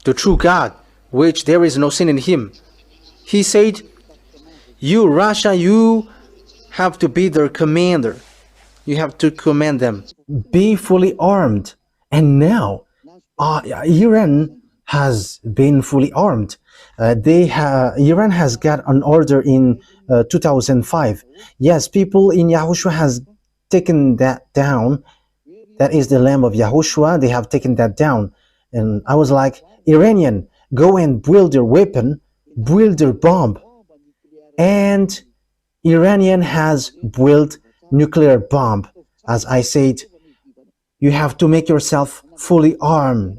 the true God, which there is no sin in him. He said, you, Russia, you have to be their commander. You have to command them. Be fully armed. And now, Iran has been fully armed. Iran has got an order in 2005. Yes, people in YAHOSHUAH has taken that down. That is the Lamb of YAHOSHUAH. They have taken that down. And I was like, Iranian, go and build your weapon, build your bomb. And Iranian has built nuclear bomb. As I said, you have to make yourself fully armed.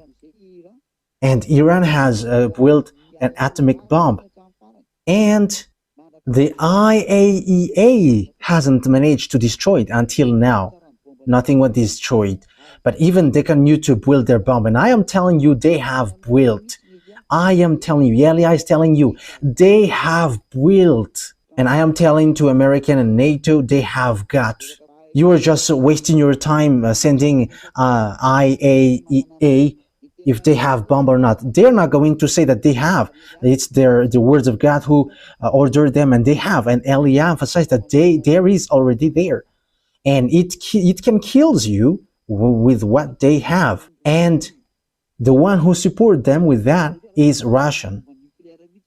And Iran has built an atomic bomb. And the IAEA hasn't managed to destroy it until now. Nothing was destroyed. But even they continue to build their bomb. And I am telling you, they have built. I am telling you, Elia is telling you, they have built. And I am telling to American and NATO, they have got. You are just wasting your time sending IAEA if they have bomb or not. They're not going to say that they have. It's the words of God who ordered them, and they have. And Elia emphasized that there is already there. And it can kill you with what they have. And the one who support them with that is Russian.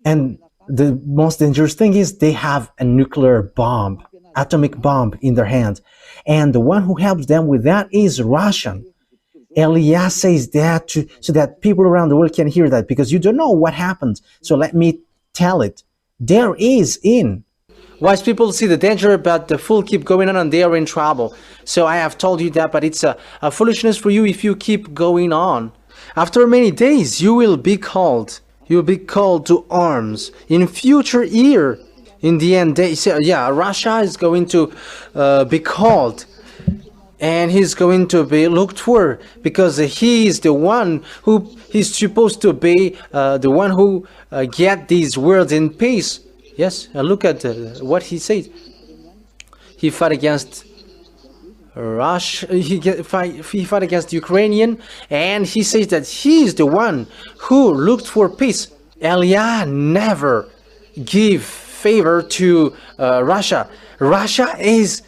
And the most dangerous thing is they have a nuclear bomb, atomic bomb in their hand. And the one who helps them with that is Russian. Elias says that so that people around the world can hear that, because you don't know what happens. So let me tell it. There is in. Wise people see the danger, but the fool keep going on and they are in trouble. So I have told you that, but it's a foolishness for you if you keep going on. After many days, you will be called. You will be called to arms. In future year, in the end, they say, yeah, Russia is going to be called. And he's going to be looked for, because he is the one who is supposed to be the one who get these worlds in peace. Yes, look at what he said. He fought against Russia. He fought against the Ukrainian, and he says that he is the one who looked for peace. Elia never give favor to Russia. Russia is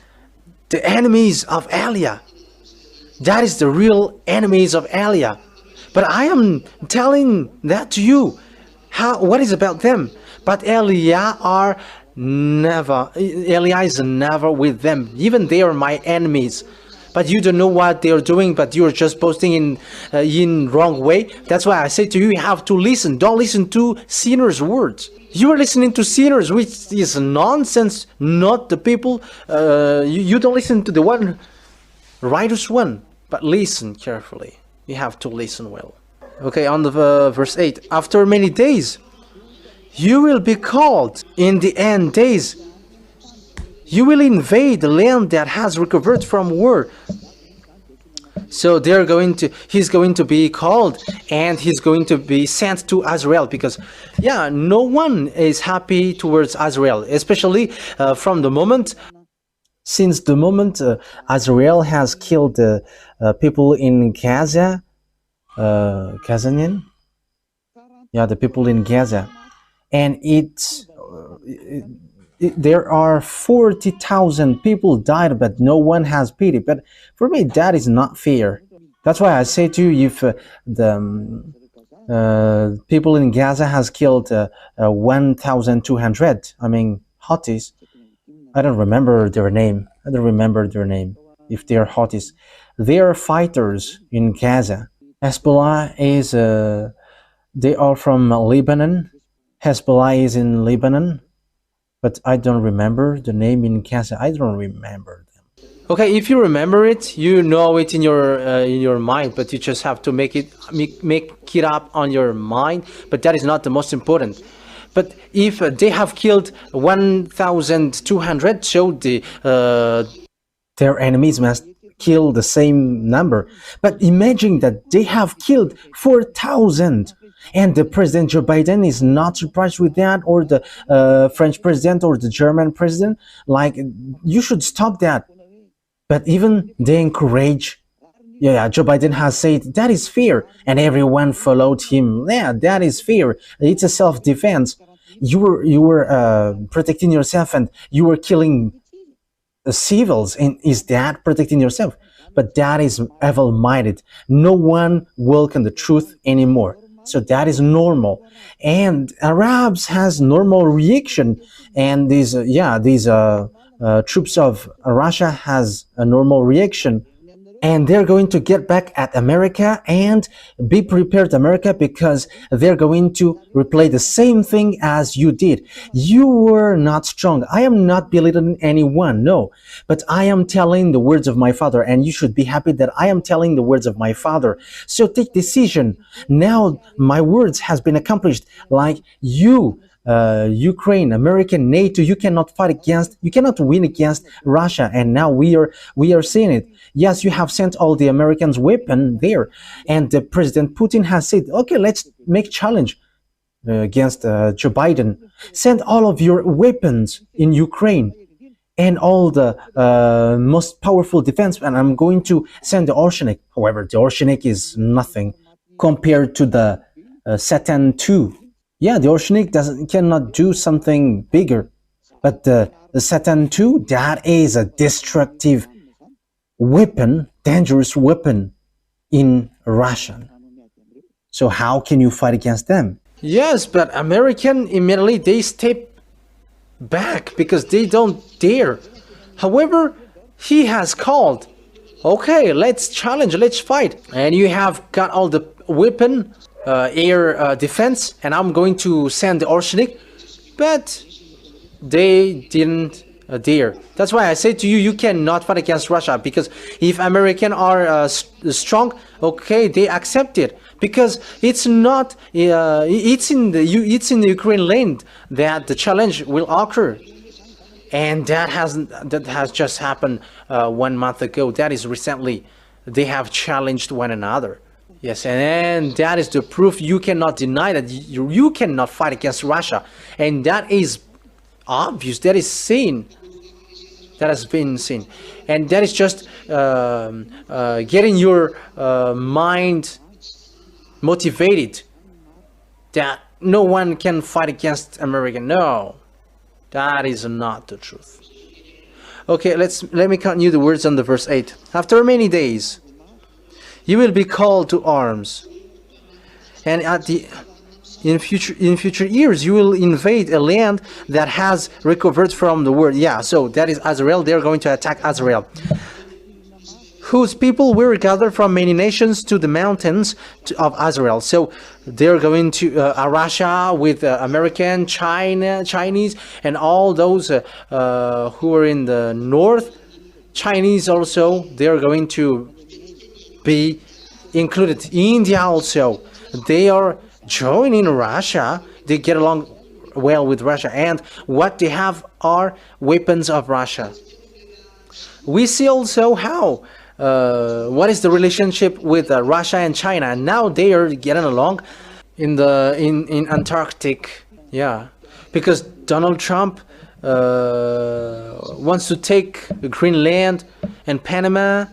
the enemies of Elia. That is the real enemies of Elia. But I am telling that to you. What is about them? But Elia is never with them. Even they are my enemies. But you don't know what they are doing, but you are just posting in wrong way. That's why I say to you, you have to listen. Don't listen to sinners' words. You are listening to sinners, which is nonsense, not the people. You don't listen to the one, righteous one, but listen carefully. You have to listen well. Okay, on the verse 8. After many days, you will be called. In the end days, you will invade the land that has recovered from war. So he's going to be called, and he's going to be sent to Israel, because yeah, no one is happy towards Israel, especially from the moment. Since the moment Israel has killed people in Gaza, Gazanian? Yeah, the people in Gaza. And there are 40,000 people died, but no one has pity. But for me, that is not fair. That's why I say to you, if the people in Gaza has killed 1,200, I mean, Houthis, I don't remember their name. If they are Houthis. They are fighters in Gaza. Hezbollah is, they are from Lebanon. Hezbollah is in Lebanon. But I don't remember the name in Gaza. I don't remember them. Okay, if you remember it, you know it in your mind, but you just have to make it up on your mind. But that is not the most important. But if they have killed 1,200, so their enemies must kill the same number. But imagine that they have killed 4,000. And the President Joe Biden is not surprised with that, or the French president or the German president. Like, you should stop that. But even they encourage Yeah, Joe Biden has said that is fair, and everyone followed him. Yeah, that is fair. It's a self-defense. You were protecting yourself, and you were killing civils, and is that protecting yourself? But that is evil-minded. No one welcome the truth anymore. So that is normal, and Arabs has normal reaction, and these troops of Russia has a normal reaction, and they're going to get back at America, and be prepared, America, because they're going to replay the same thing as you did. You were not strong. I am not belittling anyone, no, but I am telling the words of my father, and you should be happy that I am telling the words of my father. So take decision. Now my words has been accomplished. Like you, Ukraine, American, NATO, you cannot fight against, you cannot win against Russia, and now we are seeing it. Yes, you have sent all the Americans weapon there, and the President Putin has said, okay, let's make challenge against Joe Biden. Send all of your weapons in Ukraine and all the most powerful defense, and I'm going to send the Orshanik. However, the Orshanik is nothing compared to the Satan 2. Yeah, the Orshanik cannot do something bigger, but the Satan 2, that is a destructive weapon, dangerous weapon in Russia. So how can you fight against them? Yes, but American immediately they step back because they don't dare. However, he has called, okay, let's challenge, let's fight, and you have got all the weapon, air defense, and I'm going to send the Orshanik, but they didn't dare. That's why I say to you, you cannot fight against Russia, because if Americans are strong, okay, they accept it, because it's not it's in the Ukraine land that the challenge will occur, and that has just happened 1 month ago. That is recently they have challenged one another. Yes, and that is the proof. You cannot deny that you cannot fight against Russia, and that is obvious, that is seen, that has been seen, and that is just getting your mind motivated that no one can fight against America. No, that is not the truth. Okay, let me continue the words on the verse 8. After many days you will be called to arms, and in future years you will invade a land that has recovered from the war. Yeah, so that is Israel. They're going to attack Israel, whose people were gathered from many nations to the mountains of Israel. So they're going to Russia with American, Chinese, and all those who are in the north. Chinese also, they're going to be included. India also, they are joining Russia. They get along well with Russia, and what they have are weapons of Russia. We see also how what is the relationship with Russia and China, and now they are getting along in Antarctic. Yeah, because Donald Trump wants to take Greenland and Panama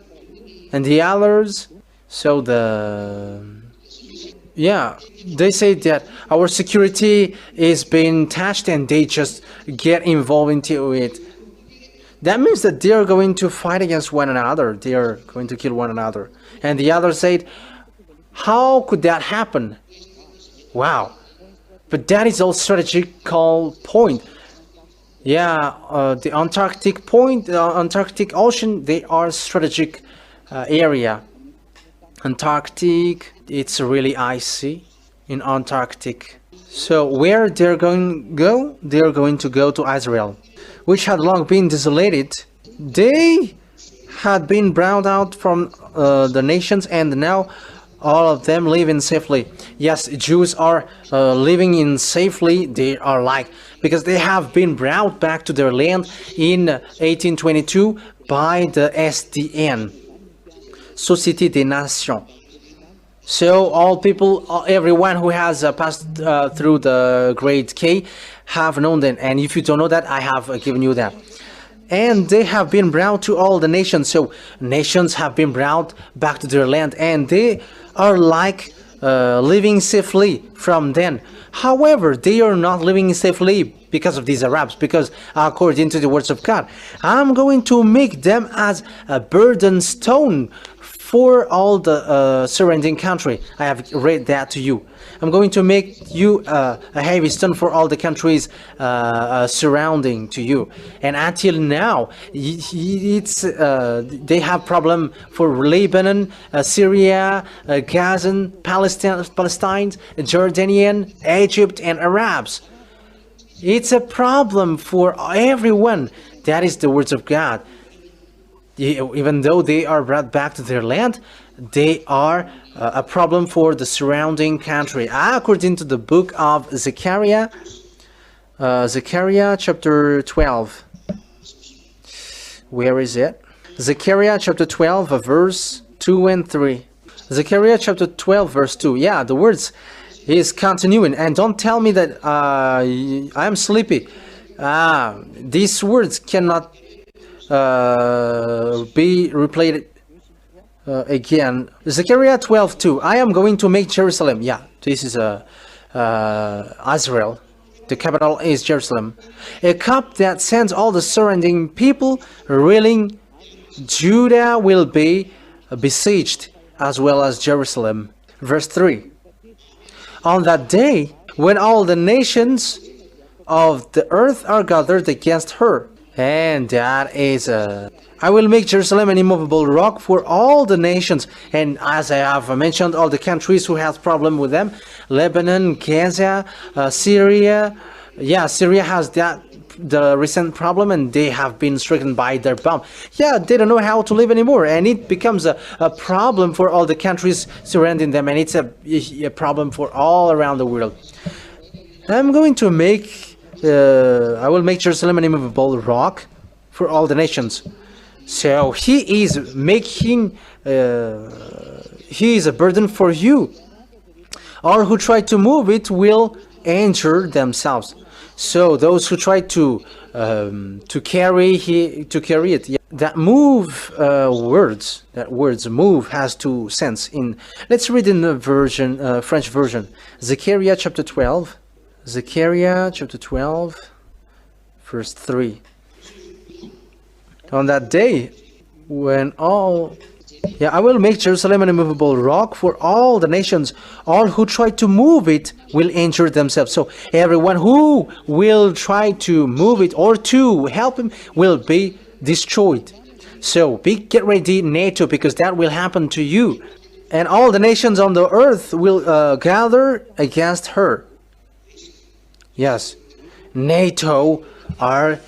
and the others. So they say that our security is being touched, and they just get involved into it. That means that they are going to fight against one another. They are going to kill one another. And the other said, how could that happen? Wow. But that is all strategical point. Yeah, the Antarctic point, the Antarctic Ocean, they are strategic area. Antarctic, it's really icy in Antarctic. So where they're going to go? They're going to go to Israel, which had long been desolated. They had been brought out from the nations, and now all of them live in safely. Yes, Jews are living in safely. They are like, because they have been brought back to their land in 1822 by the SDN, Société des Nations. So all people, everyone who has passed through the grade K have known that. And if you don't know that, I have given you that. and they have been brought to all the nations. So nations have been brought back to their land, and they are like living safely from then. However, they are not living safely because of these Arabs, because according to the words of God, I'm going to make them as a burden stone for all the surrounding country. I have read that to you. I'm going to make you a heavy stone for all the countries surrounding to you. And until now, they have problem for Lebanon, Syria, Gaza, Palestine, Jordanian, Egypt, and Arabs. It's a problem for everyone. That is the words of God. Even though they are brought back to their land, they are a problem for the surrounding country. According to the book of Zechariah, Zechariah chapter 12. Where is it? Zechariah chapter 12, verse 2 and 3. Zechariah chapter 12, verse 2. Yeah, the words is continuing. And don't tell me that I am sleepy. These words cannot be replayed again. Zechariah 12:2. I am going to make Jerusalem. Yeah, this is Israel. The capital is Jerusalem. A cup that sends all the surrounding people reeling. Judah will be besieged as well as Jerusalem. Verse 3. On that day, when all the nations of the earth are gathered against her, and that is I will make Jerusalem an immovable rock for all the nations. And as I have mentioned, all the countries who have problem with them, Lebanon, Gaza, Syria. Yeah, Syria has the recent problem, and they have been stricken by their bomb. Yeah, they don't know how to live anymore, and it becomes a problem for all the countries surrounding them, and it's a problem for all around the world. I'm going to make I will make Jerusalem an immovable rock for all the nations. So he is making, he is a burden for you. All who try to move it will injure themselves. So those who try to carry it, yeah, that words move has two sense. Let's read in the version, French version, Zechariah chapter 12. Zechariah chapter 12, verse 3. On that day, when I will make Jerusalem an immovable rock for all the nations. All who try to move it will injure themselves. So everyone who will try to move it or to help him will be destroyed. So get ready, NATO, because that will happen to you. And all the nations on the earth will gather against her. Yes, NATO are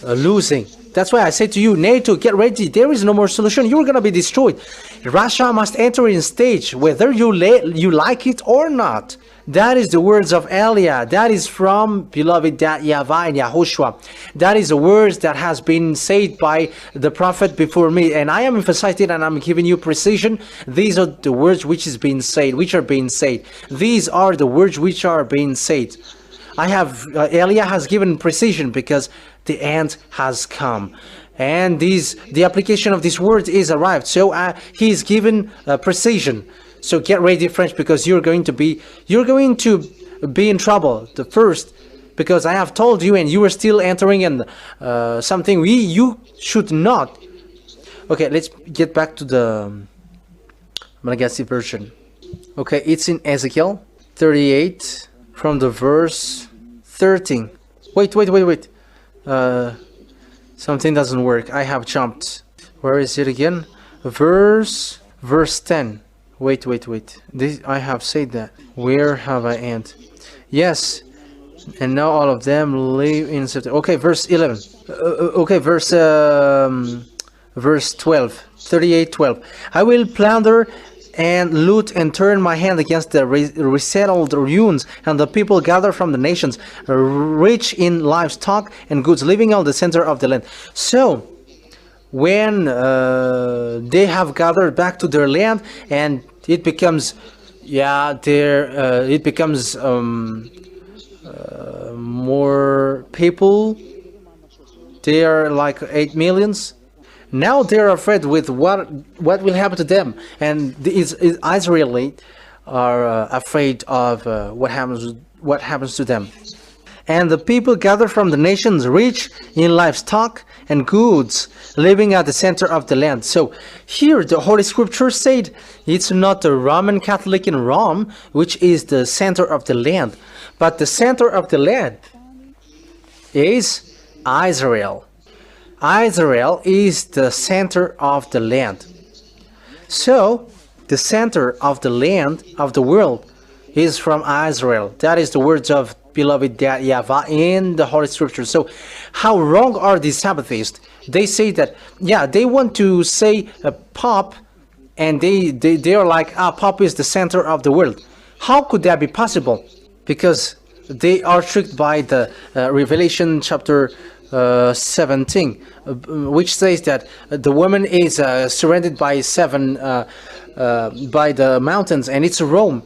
losing. That's why I say to you, NATO, get ready. There is no more solution. You're going to be destroyed. Russia must enter in stage, whether you like it or not. That is the words of Elia. That is from beloved YAHVAH and YAHOSHUAH. That is the words that has been said by the prophet before me. And I am emphasizing and I'm giving you precision. These are the words which are being said. These are the words which are being said. Elia has given precision because the end has come. And the application of this word is arrived. So he is given precision. So get ready, French, because you're going to be in trouble. The first, because I have told you, and you are still entering in something you should not. Okay, let's get back to the Malagasy version. Okay, it's in Ezekiel 38 from the verse 13. Wait. Something doesn't work. I have jumped. Where is it again? Verse 10. Wait. I have said that. Where have I end? Yes. And now all of them live in September. Okay, verse 11. Verse 12. 38:12. I will plunder and loot and turn my hand against the resettled ruins and the people gathered from the nations, rich in livestock and goods, living on the center of the land. So when they have gathered back to their land, and it becomes more people They are like 8 millions. Now they are afraid with what will happen to them, and the Israeli are afraid of what happens to them. And the people gathered from the nations, rich in livestock and goods, living at the center of the land. So here the Holy Scripture said it's not the Roman Catholic in Rome, which is the center of the land, but the center of the land is Israel. Israel is the center of the land. So the center of the land of the world is from Israel. That is the words of beloved Dad YAHVAH in the Holy Scripture. So how wrong are these Sabbathists? They say that, yeah, they want to say Pope, and they are like, Pope is the center of the world. How could that be possible? Because they are tricked by the Revelation chapter 17, which says that the woman is surrounded by by the mountains, and it's Rome.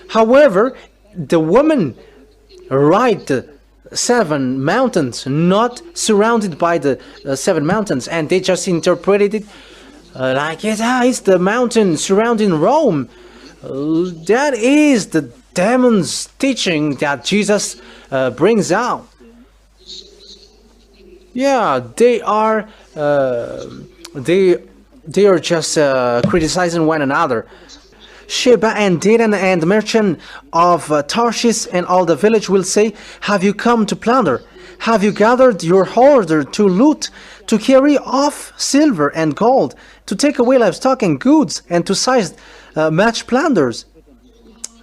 However, the woman ride the 7 mountains, not surrounded by the 7 mountains, and they just interpreted it like it's the mountain surrounding Rome. That is the demon's teaching that Jesus brings out. Yeah, they are just criticizing one another. Sheba and Dedan and the merchant of Tarshish and all the village will say, have you come to plunder? Have you gathered your hoarder to loot, to carry off silver and gold, to take away livestock and goods, and to seize much plunders?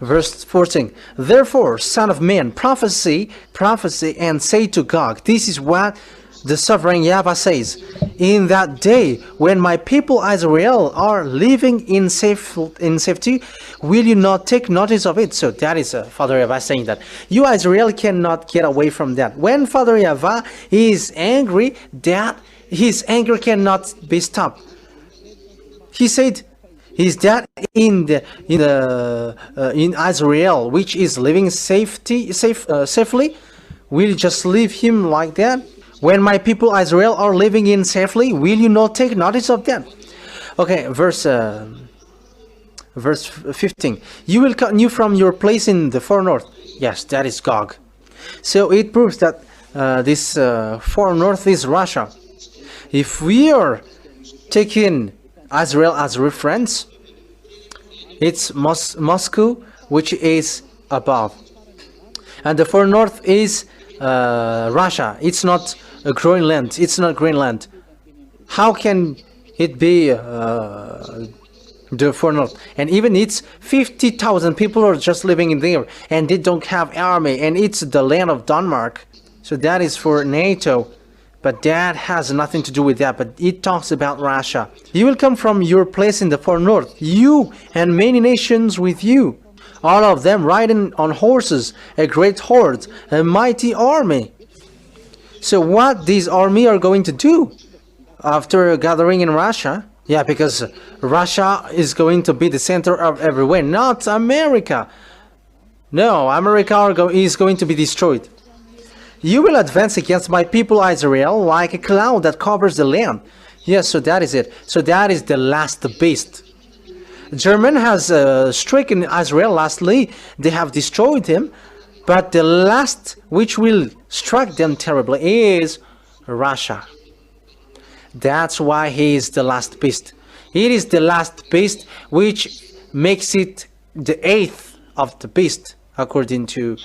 Verse 14, therefore, son of man, prophesy, and say to Gog, this is what the sovereign YAHVAH says, in that day when my people Israel are living in safety, will you not take notice of it? So that is Father YAHVAH saying that you Israel cannot get away from that. When Father YAHVAH is angry, that his anger cannot be stopped. He said, is that in Israel, which is living safely, will you just leave him like that? When my people Israel are living in safely, will you not take notice of that? Okay, verse 15. You will continue from your place in the far north. Yes, that is Gog. So it proves that this far north is Russia. If we are taking Israel as reference, it's Moscow, which is above. And the far north is Russia. It's not Greenland. It's not Greenland. How can it be the far north? And even it's 50,000 people are just living in there, and they don't have army, and it's the land of Denmark. So that is for NATO, but that has nothing to do with that. But it talks about Russia. You will come from your place in the far north, you and many nations with you, all of them riding on horses, a great horde, a mighty army. So what these army are going to do after gathering in Russia? Yeah, because Russia is going to be the center of everywhere, not America. No, America is going to be destroyed. You will advance against my people Israel like a cloud that covers the land. Yes, so that is it. So that is the last beast. German has stricken Israel lastly. They have destroyed him. But the last which will strike them terribly is Russia. That's why he is the last beast. It is the last beast which makes it the 8th of the beast, according to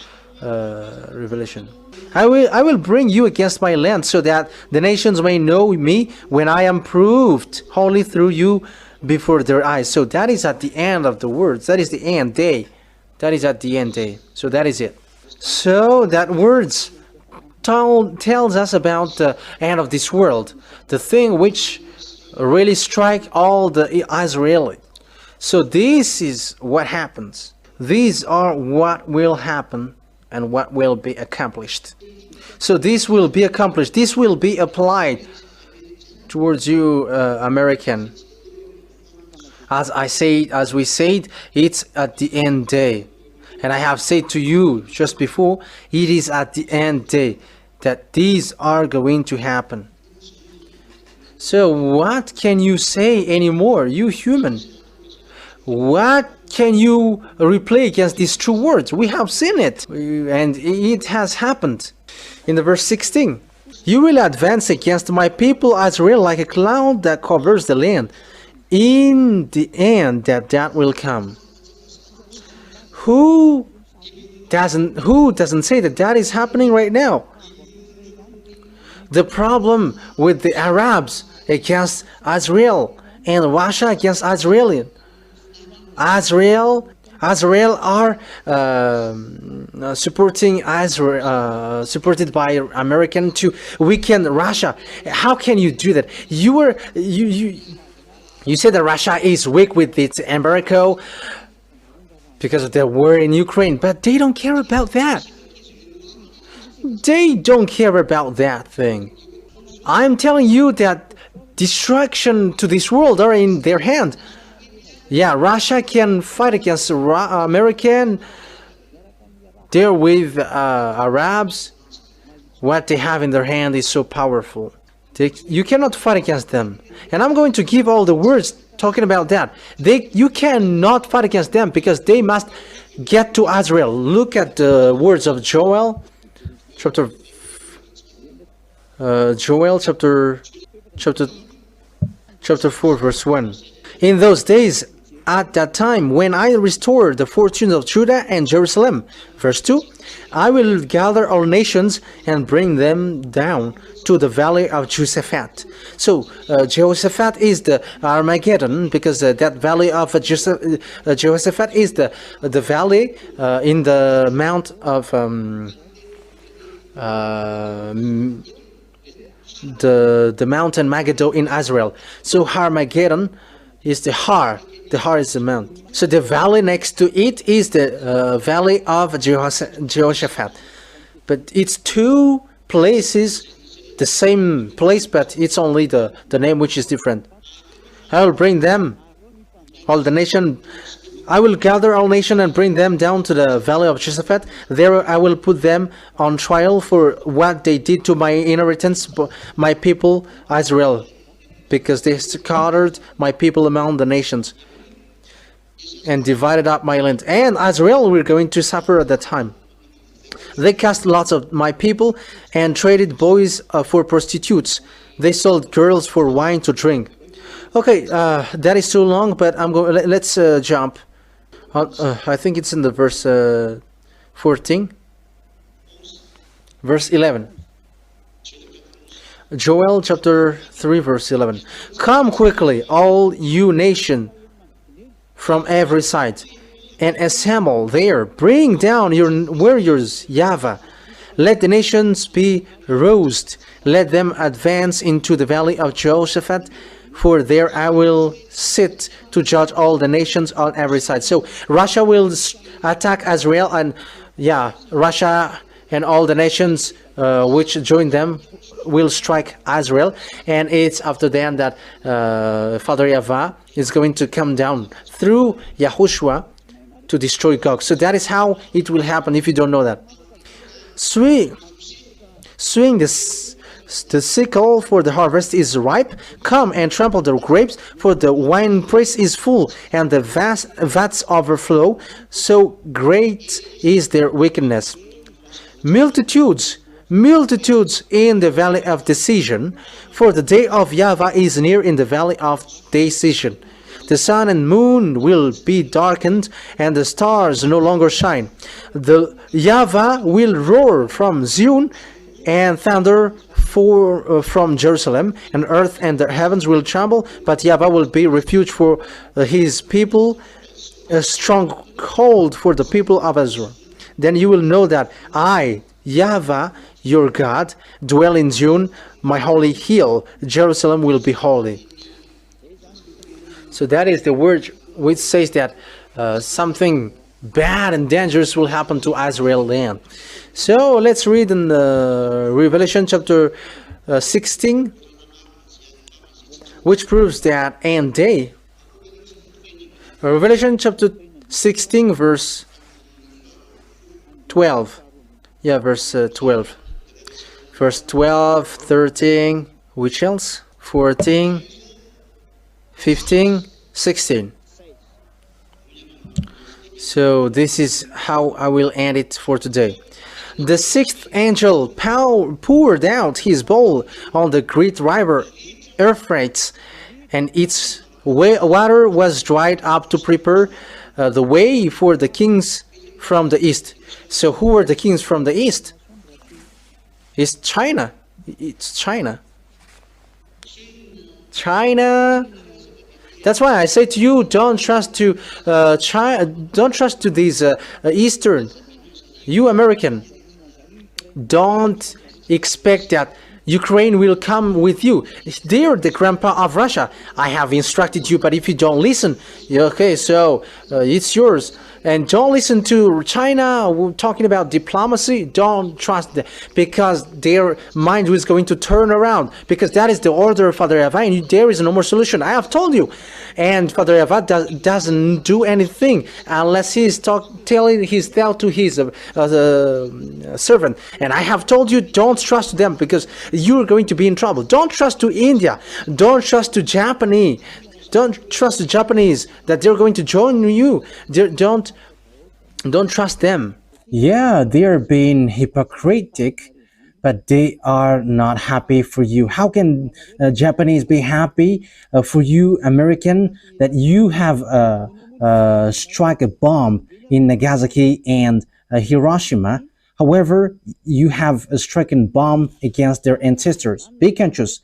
Revelation. I will bring you against my land, so that the nations may know me when I am proved holy through you before their eyes. So that is at the end of the words. That is the end day. That is at the end day. So that is it. So that words tells us about the end of this world, the thing which really strike all the Israeli. So this is what happens. These are what will happen and what will be accomplished. So this will be accomplished. This will be applied towards you, American. As we said, it's at the end day. And I have said to you just before, it is at the end day. that these are going to happen. So what can you say anymore, you human? What can you replay against these true words? We have seen it, and it has happened. In the verse 16, you will advance against my people Israel like a cloud that covers the land. In the end, that will come. Who doesn't say that is happening right now? The problem with the Arabs against Israel and Russia against Israel are supporting Israel, supported by American to weaken Russia. How can you do that? You said that Russia is weak with its embargo because of the war in Ukraine, but they don't care about that. They don't care about that thing. I'm telling you that destruction to this world are in their hand. Yeah, Russia can fight against American. They're with Arabs. What they have in their hand is so powerful. You cannot fight against them. And I'm going to give all the words talking about that. You cannot fight against them because they must get to Israel. Look at the words of Joel chapter 4 verse 1. In those days, at that time, when I restore the fortunes of Judah and Jerusalem, verse 2, I will gather all nations and bring them down to the valley of Jehoshaphat. So, Jehoshaphat is the Armageddon, because that valley of Jehoshaphat is the valley in the mount of the mountain Megiddo in Israel. So Armageddon is the Har. The Har is the mount. So the valley next to it is the valley of Jehoshaphat. But it's two places, the same place, but it's only the name which is different. I will bring them, all the nation. I will gather all nations and bring them down to the valley of Jehoshaphat. There I will put them on trial for what they did to my inheritance, my people Israel, because they scattered my people among the nations and divided up my land. And Israel were going to suffer at that time. They cast lots of my people and traded boys for prostitutes. They sold girls for wine to drink. Okay, that is too long, but I'm going. Let's jump. I think it's in the verse 14, verse 11. Joel chapter 3 verse 11. Come quickly, all you nation from every side, and assemble there. Bring down your warriors, YAHVAH. Let the nations be roused. Let them advance into the valley of Jehoshaphat, for there I will sit to judge all the nations on every side. So Russia will attack Israel, and Russia and all the nations which join them will strike Israel. And it's after then that Father YAHVAH is going to come down through YAHOSHUAH to destroy Gog. So that is how it will happen, if you don't know that. Swing the sickle, for the harvest is ripe. Come and trample the grapes, for the winepress is full, and the vats overflow. So great is their wickedness. Multitudes in the valley of decision, for the day of YAHVAH is near in the valley of decision. The sun and moon will be darkened, and the stars no longer shine. The YAHVAH will roar from Zion, and thunder from Jerusalem, and earth and the heavens will tremble, but YAHVAH will be refuge for his people, a stronghold for the people of Israel. Then you will know that I, YAHVAH, your God, dwell in Zion, my holy hill. Jerusalem will be holy. So that is the word which says that something bad and dangerous will happen to Israel land. So let's read in Revelation chapter 16, which proves that and they. Revelation chapter 16 verse 12. Yeah, verse 12. Verse 12, 13, which else? 14, 15, 16. So this is how I will end it for today. The sixth angel poured out his bowl on the great river Euphrates, and its water was dried up to prepare the way for the kings from the east. So who are the kings from the east? It's China. It's China. China. That's why I say to you, don't trust to China. Don't trust to these Eastern. You American, don't expect that Ukraine will come with you. They're the grandpa of Russia. I have instructed you, but if you don't listen, okay, so it's yours. And don't listen to China talking about diplomacy. Don't trust them, because their mind is going to turn around, because that is the order of Father YAHVAH, and there is no more solution. I have told you. And Father YAHVAH doesn't do anything unless he is telling his thought to his servant. And I have told you, don't trust them, because you're going to be in trouble. Don't trust to India. Don't trust to Japanese. Don't trust the Japanese that they're going to join you. Don't trust them. Yeah, they are being hypocritic, but they are not happy for you. How can Japanese be happy for you, American, that you have struck a bomb in Nagasaki and Hiroshima? However, you have stricken bomb against their ancestors. Be conscious.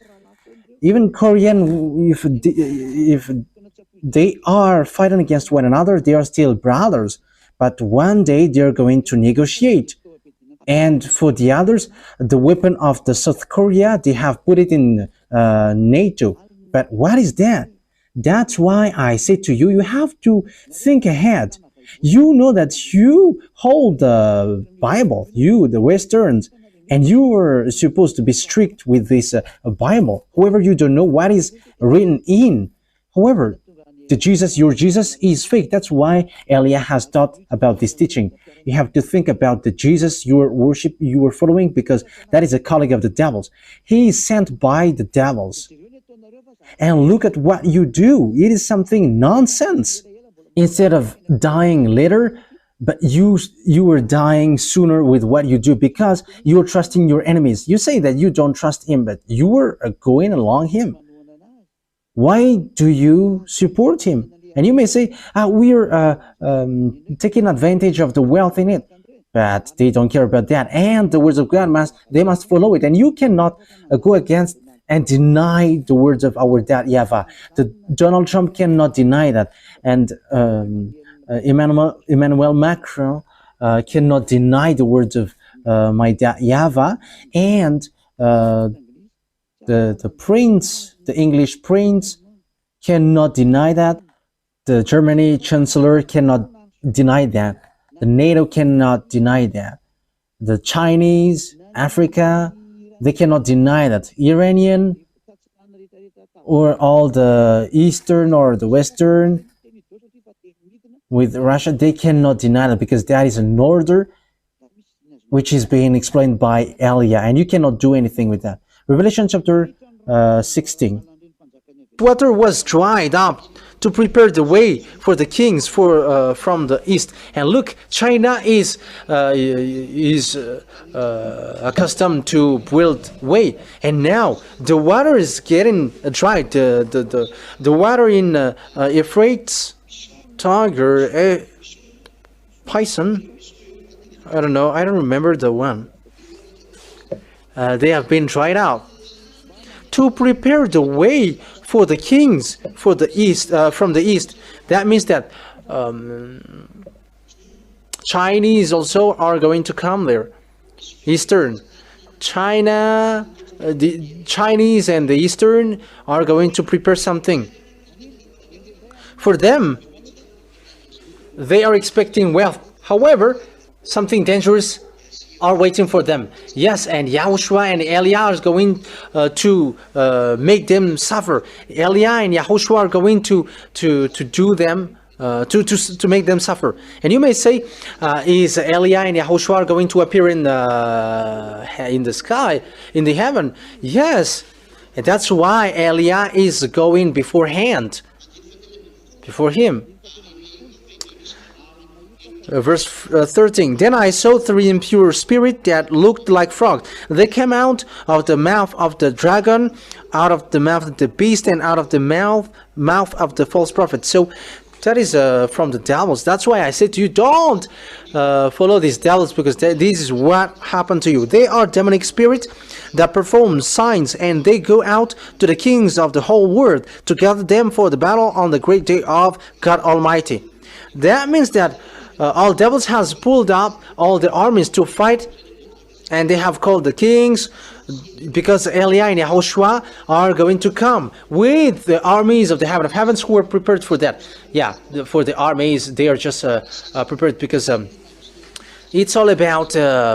Even Korean, if they are fighting against one another, they are still brothers. But one day they are going to negotiate. And for the others, the weapon of the South Korea, they have put it in NATO. But what is that? That's why I say to you, you have to think ahead. You know that you hold the Bible, you, the Westerns, and you are supposed to be strict with this Bible. However, you don't know what is written in. However, the Jesus, your Jesus, is fake. That's why Elia has taught about this teaching. You have to think about the Jesus you worship, you are following, because that is a colleague of the devils. He is sent by the devils. And look at what you do. It is something nonsense. Instead of dying later, but you are dying sooner with what you do, because you are trusting your enemies. You say that you don't trust him, but you are going along him. Why do you support him? And you may say, we are taking advantage of the wealth in it. But they don't care about that. And the words of God they must follow it. And you cannot go against and deny the words of our dad YAHVAH. Donald Trump cannot deny that. And Emmanuel Macron cannot deny the words of my dad YAHVAH. And the prince, the English prince, cannot deny that. The Germany chancellor cannot deny that. The NATO cannot deny that. The Chinese, Africa, they cannot deny that. Iranian, or all the Eastern or the Western with Russia, they cannot deny that, because that is an order which is being explained by Elia, and you cannot do anything with that. Revelation chapter 16. Water was dried up to prepare the way for the kings from the east. And look, China is accustomed to build way, and now the water is getting dried. The water in Euphrates, Tiger, Python, I don't know, I don't remember the one. They have been dried out to prepare the way for the kings for the east, from the east. That means that Chinese also are going to come there. Eastern China, the Chinese and the Eastern are going to prepare something for them. They are expecting wealth. However, something dangerous are waiting for them. Yes, and YAHOSHUAH and Elia is going to make them suffer. Elia and YAHOSHUAH are going to do them to make them suffer. And you may say, is Elia and YAHOSHUAH going to appear in the sky, in the heaven? Yes, and that's why Elia is going beforehand, before him. Verse 13. Then I saw three impure spirits that looked like frogs. They came out of the mouth of the dragon, out of the mouth of the beast, and out of the mouth of the false prophet. So that is from the devils. That's why I said to you, don't follow these devils, because this is what happened to you. They are demonic spirits that perform signs, and they go out to the kings of the whole world to gather them for the battle on the great day of God Almighty. That means that all devils has pulled up all the armies to fight, and they have called the kings, because Elia and YAHOSHUAH are going to come with the armies of the heaven of heavens who are prepared for that. Yeah, for the armies, they are just prepared, because it's all about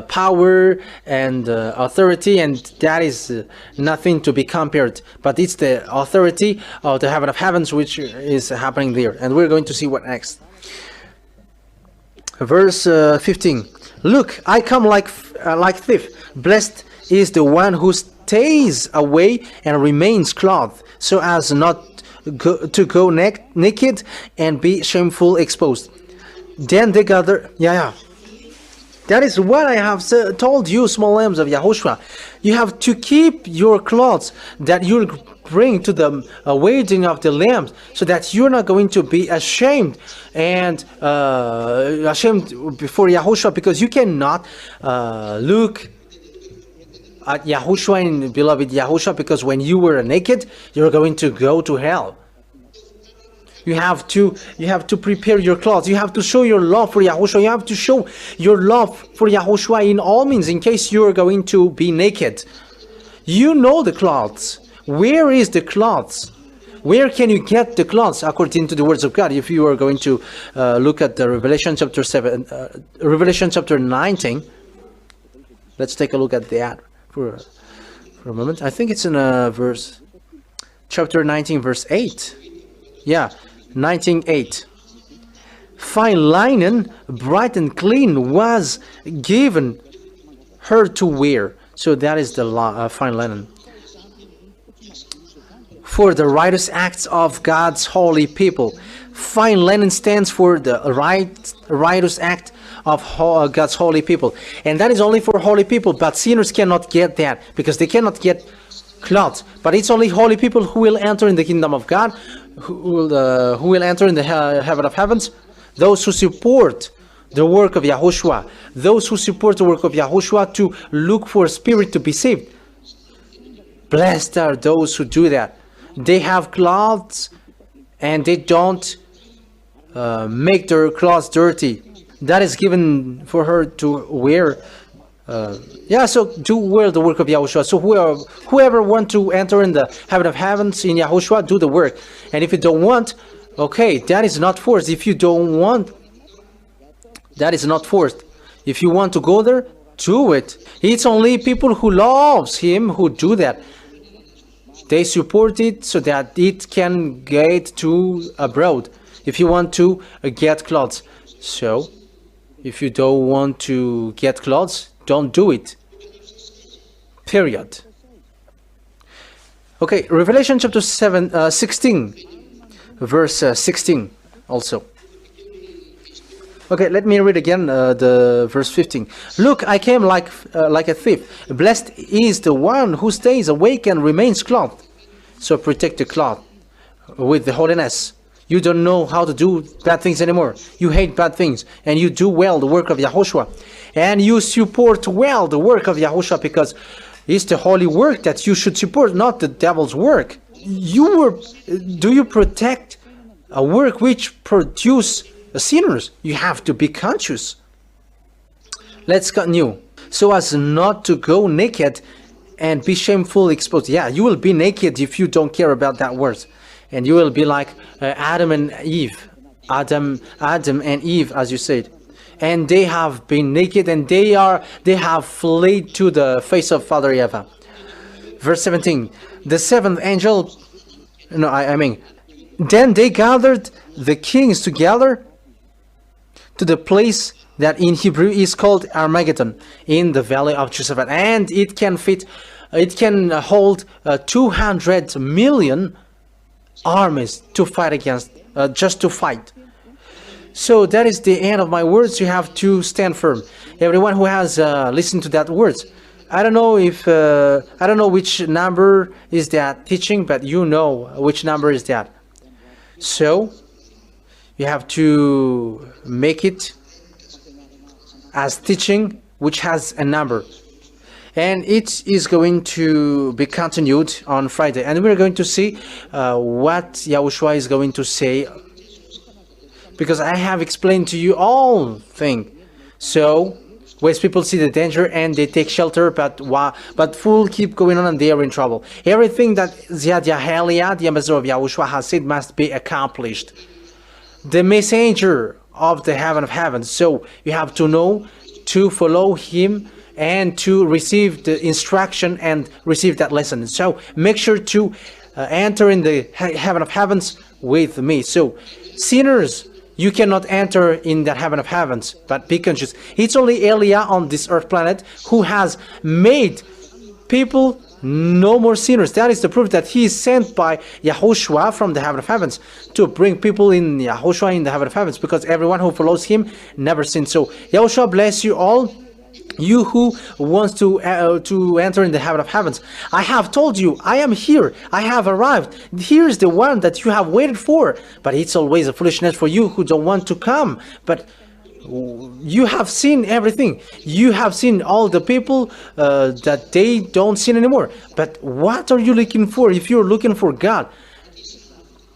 power and authority, and that is nothing to be compared. But it's the authority of the heaven of heavens which is happening there, and we're going to see what next. Verse 15. Look, I come like thief. Blessed is the one who stays away and remains clothed, so as not to go naked and be shameful exposed. Then they gather. That is what I have told you, small lambs of YAHOSHUAH. You have to keep your clothes that you'll bring to the wedding of the Lamb, so that you're not going to be ashamed and ashamed before YAHOSHUAH, because you cannot look at YAHOSHUAH and beloved YAHOSHUAH, because when you were naked, you're going to go to hell. You have to prepare your clothes. You have to show your love for YAHOSHUAH. You have to show your love for YAHOSHUAH in all means, in case you are going to be naked. You know the clothes. Where is the clothes? Where can you get the clothes according to the words of God? If you are going to look at the Revelation chapter 7, Revelation chapter 19, let's take a look at that for a moment. I think it's in chapter 19, verse 8. Yeah, 19:8. Fine linen, bright and clean, was given her to wear. So that is the fine linen. For the righteous acts of God's holy people. Fine linen stands for the righteous act of God's holy people. And that is only for holy people, but sinners cannot get that, because they cannot get clothes. But it's only holy people who will enter in the kingdom of God, who will enter in the heaven of heavens. Those who support the work of YAHOSHUAH, those who support the work of YAHOSHUAH to look for a spirit to be saved. Blessed are those who do that. They have clothes and they don't make their clothes dirty. That is given for her to wear. So do wear the work of YAHOSHUAH. So whoever want to enter in the heaven of heavens in YAHOSHUAH, do the work. And if you don't want, okay, that is not forced. If you don't want, that is not forced. If you want to go there, do it. It's only people who loves him who do that. They support it so that it can get to abroad. If you want to get clothes. So if you don't want to get clothes, don't do it. Period. Okay, Revelation chapter 16, verse 16 also. Okay, let me read again the verse 15. Look, I came like a thief. Blessed is the one who stays awake and remains clothed. So protect the cloth with the holiness. You don't know how to do bad things anymore. You hate bad things, and you do well the work of YAHOSHUAH. And you support well the work of YAHOSHUAH, because it's the holy work that you should support, not the devil's work. Do you protect a work which produce sinners? You have to be conscious. Let's continue. So as not to go naked and be shamefully exposed. Yeah, you will be naked if you don't care about that word. And you will be like Adam and Eve. Adam and Eve, as you said. And they have been naked, and they have fled to the face of Father YAHVAH. Verse 17. The seventh angel, Then they gathered the kings together to the place that in Hebrew is called Armageddon, in the valley of Josaphat, and it can hold 200 million armies to fight against, just to fight. So that is the end of my words. You have to stand firm. Everyone who has listened to that words, I don't know which number is that teaching, but you know which number is that. So you have to make it as teaching which has a number, and it is going to be continued on Friday, and we're going to see what Yahushua is going to say, because I have explained to you all things. So where people see the danger and they take shelter, but fool keep going on and they are in trouble. Everything that Elia, the ambassador of Yahushua, has said must be accomplished. The messenger of the heaven of heavens. So you have to know to follow him and to receive the instruction and receive that lesson. So make sure to enter in the heaven of heavens with me. So sinners, you cannot enter in that heaven of heavens, but be conscious. It's only Elia on this earth planet who has made people no more sinners. That is the proof that he is sent by YAHOSHUAH from the heaven of heavens to bring people in YAHOSHUAH in the heaven of heavens, because everyone who follows him never sins. So YAHOSHUAH bless you all. You who wants to enter in the heaven of heavens, I have told you, I am here, I have arrived. Here's the one that you have waited for. But it's always a foolishness for you who don't want to come. But you have seen everything. You have seen all the people that they don't sin anymore. But what are you looking for? If you're looking for God,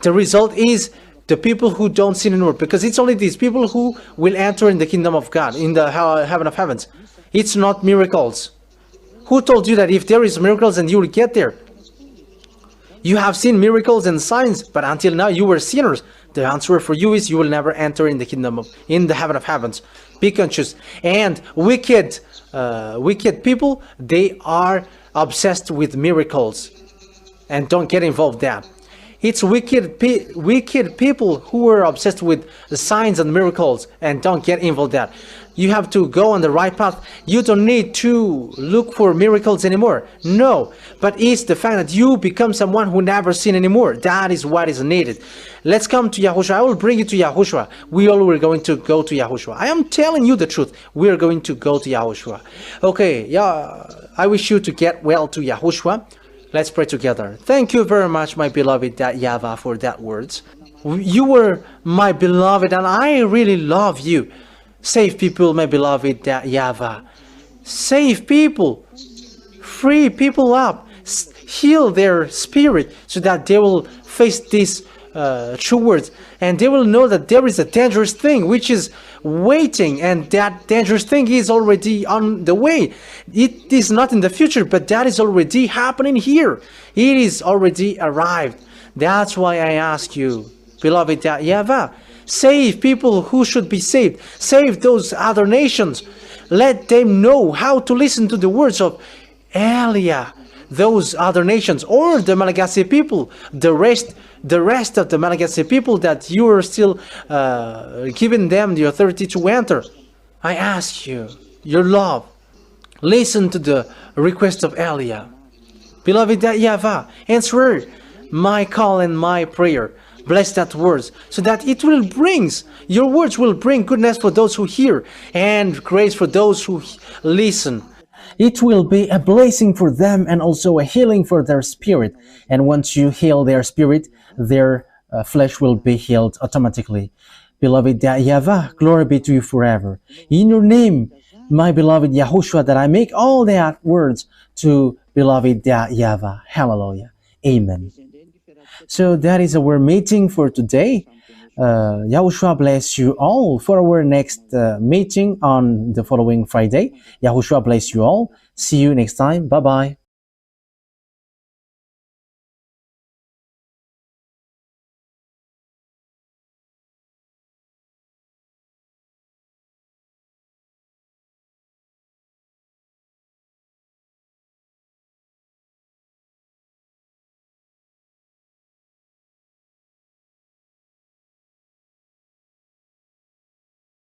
the result is the people who don't sin anymore, because it's only these people who will enter in the kingdom of God, in the heaven of heavens. It's not miracles. Who told you that if there is miracles and you will get there? You have seen miracles and signs, but until now you were sinners. The answer for you is you will never enter in the in the heaven of heavens. Be conscious. And wicked people, they are obsessed with miracles, and don't get involved there. It's wicked people who are obsessed with the signs and miracles, and don't get involved there. You have to go on the right path. You don't need to look for miracles anymore. No, but it's the fact that you become someone who never sin anymore. That is what is needed. Let's come to YAHOSHUAH. I will bring you to YAHOSHUAH. We all are going to go to YAHOSHUAH. I am telling you the truth. We are going to go to YAHOSHUAH. Okay, yeah, I wish you to get well to YAHOSHUAH. Let's pray together. Thank you very much, my beloved YAHVAH, for that words. You were my beloved, and I really love you. Save people, my beloved YAHVAH. Save people. Free people up. Heal their spirit so that they will face these true words. And they will know that there is a dangerous thing which is waiting. And that dangerous thing is already on the way. It is not in the future, but that is already happening here. It is already arrived. That's why I ask you, beloved YAHVAH, save people who should be saved. Save those other nations. Let them know how to listen to the words of Elia. Those other nations, or the Malagasy people, the rest of the Malagasy people that you are still giving them the authority to enter. I ask you, your love, listen to the request of Elia. Beloved YAHVAH, answer my call and my prayer. Bless that words, so that it will your words will bring goodness for those who hear and grace for those who listen. It will be a blessing for them and also a healing for their spirit. And once you heal their spirit, their flesh will be healed automatically. Beloved YAHVAH, glory be to you forever. In your name, my beloved YAHOSHUAH, that I make all that words to beloved YAHVAH. Hallelujah. Amen. So that is our meeting for today. YAHOSHUAH bless you all for our next meeting on the following Friday. YAHOSHUAH bless you all. See you next time. Bye-bye.